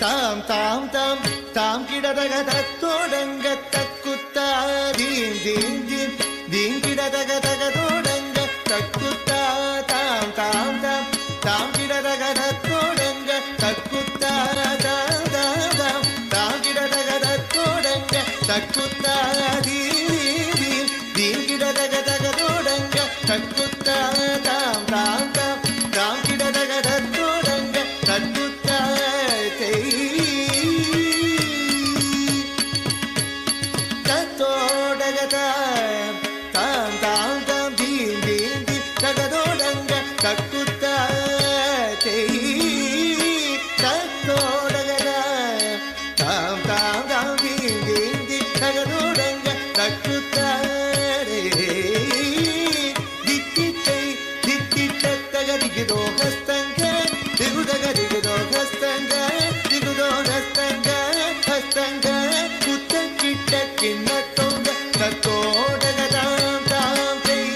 தாம் தாம் தாம் தாம் கிடதக தத்தோடங்க தக்குத்தா தீம் தீம் தீம் தீம் கிடதக தகதோடங்க தக்குத்தா தாம் தாம் தாம் தாம் கிடதக தத்தோடங்க தக்குத்தா தாம் தாம் தாம் தாம் கிடதக தத்தோடங்க தக்குத்தா தீம் தீம் தீம் கிடதக தகதோடங்க தக்குத்தா தாம் தாம் தாம் தாம் கிடதக தத்தோடங்க தக்குத்தா தத்தோடகத தாம் தாம் தாம் தீம் தீம் தீம் தகதோடங்க தக்குத்தா தத்தோடகத தாம் தாம் தாம் தீம் தீம் தீம் தகதோடங்க தக்குத்தா தித்தித்தை தித்தித்த தகதிகிதோ ஹஸ்தங்க திகுதக திகுதோ ஹஸ்தங்க திகுதோ ஹஸ்தங்க ஹஸ்தங்க குத்த கிட்ட கிண்ணத்தோங்க தத்தோடகதாம் தாம் செய்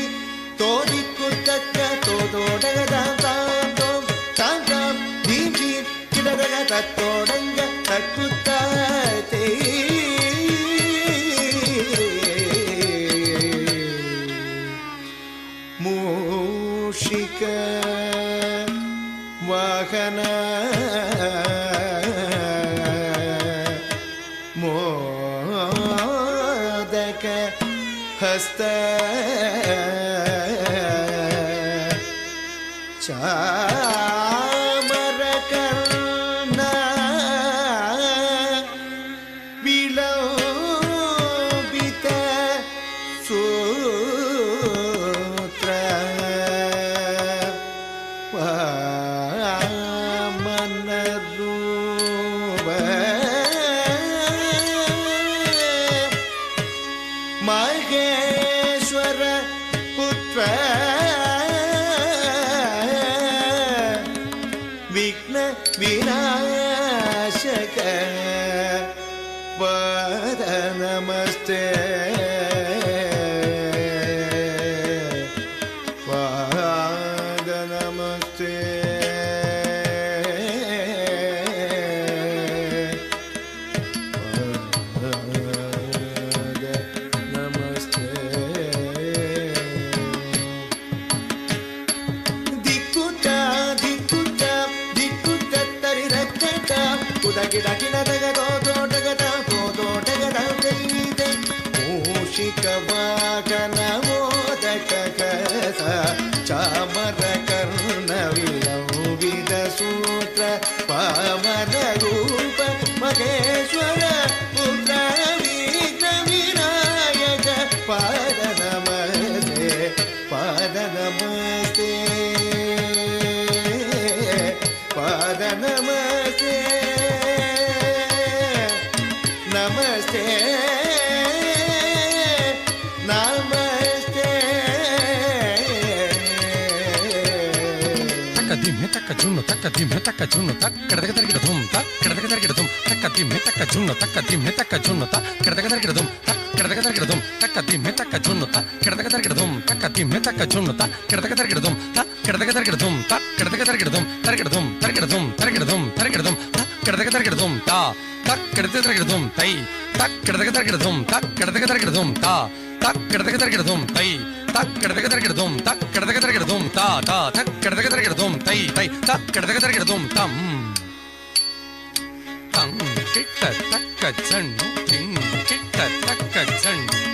தோதி குத்தக்க தோதோடகதாம் தாம் தோம் தாம் தாம் தீம் தீம் கிடதக தத்தோடங்க தக்குத்தா மூஷிக வாகன மோதக ಹಸ್ತ ಚಾಮರ ಕರ್ಣ ವಿಲೋಬಿತ ಸೂತ್ರ ವಾಮನ ರೂಪ ಮಹೇಶ್ವರ ಪುತ್ರ ವಿಘ್ನ ವಿನಾಶಕ ಪಾದ ನಮಸ್ತೆ ಪಾದ ನಮಸ್ತೆ ಮೂಷಿಕ ವಾಗನ ಮೋದಕ ಕಸ ಚಾಮರ ಕರ್ಣ ವಿಲಂಬಿತ ಸೂತ್ರ ಪಾವನ ರೂಪ ಮಹೇಶ್ವರ ಪುತ್ರ ವಿಘ್ನ ವಿನಾಯಕ ಪಾದ ನಮಸ್ತೆ ಪಾದ ನಮಸ್ತೆ ಪಾದ ನಮಸ್ತೆ ನಮಸ್ತೆ ನಮಸ್ತೆ ತಕ್ಕ ದಿಮ್ಮೆ ತಕ್ಕ ಜುಣ್ಣು ತಕ್ಕ ದಿಮ್ಮೆ ತಕ್ಕ ಜುಣ್ಣು ತಕ್ಕ ಕೆಡದಗ ತರಗಿಡ ಧುಮ್ ತಕ್ಕ ಕೆಡದಗ ತರಗಿಡ ಧುಮ್ ತಕ್ಕ ದಿಮ್ಮೆ ತಕ್ಕ ಜುಣ್ಣು ತಕ್ಕ ದಿಮ್ಮೆ ತಕ್ಕ ಜುಣ್ಣು ತಕ್ಕ ಕೆಡದಗ ತರಗಿಡ ಧುಮ್ ತಕ್ಕ ಕೆಡದಗ ತರಗಿಡ ಧುಮ್ ತಕ್ಕ ದಿಮ್ಮೆ ತಕ್ಕ ಜುಣ್ಣು ತಕ್ಕ ಕೆಡದಗ ತರಗಿಡ ಧುಮ್ ತಕ್ಕ ದಿಮ್ಮೆ ತಕ್ಕ ಜುಣ್ಣು ತಕ್ಕ ಕೆಡದಗ ತರಗಿಡ ಧುಮ್ ತಕ್ಕ ಕೆಡದಗ ತರಗಿಡ ಧುಮ್ ತಕ್ಕ ಕೆಡದಗ ತರಗಿಡ ಧುಮ್ ತರಗಿಡ ಧುಮ್ ತರಗಿಡ ಧುಮ್ ತರಗಿಡ ಧುಮ್ ತರಗಿಡ ಧುಮ್ ತಕ್ಕ ಕೆಡದಗ ತರಗಿಡ ಧುಮ್ ತಾ ತಕ್ಕ ಕೆಡದಗ ತರಗಿಡ ಧುಮ್ ತೈ ತಕ್ಕ ಕೆಡದಗ ತರಗಿಡ ಧುಮ್ ತಕ್ಕ ಕೆಡದಗ ತರಗಿಡ ಧುಮ್ ತಾ ತಕ್ಕ ಕೆಡದಗ ತರಗಿಡ ಧುಮ್ ತೈ ತಕ್ಕ ಕೆಡದಗ ತರಗಿಡ ಧುಮ್ ತಕ್ಕ ಕೆಡದಗ ತರಗಿಡ ಧುಮ್ ತಾ ತಾ ತಕ್ಕ ಕೆಡದಗ ತರಗಿಡ ಧುಮ್ ತೈ ತೈ ತಕ್ಕ ಕೆಡದಗ ತರಗಿಡ ಧುಮ್ ತಂ ತಂ ಕಿಟ್ಟ ತಕ್ಕ ಜಣ್ಣು ತಿಂ ಕಿಟ್ಟ ತಕ್ಕ ಜಣ್ಣು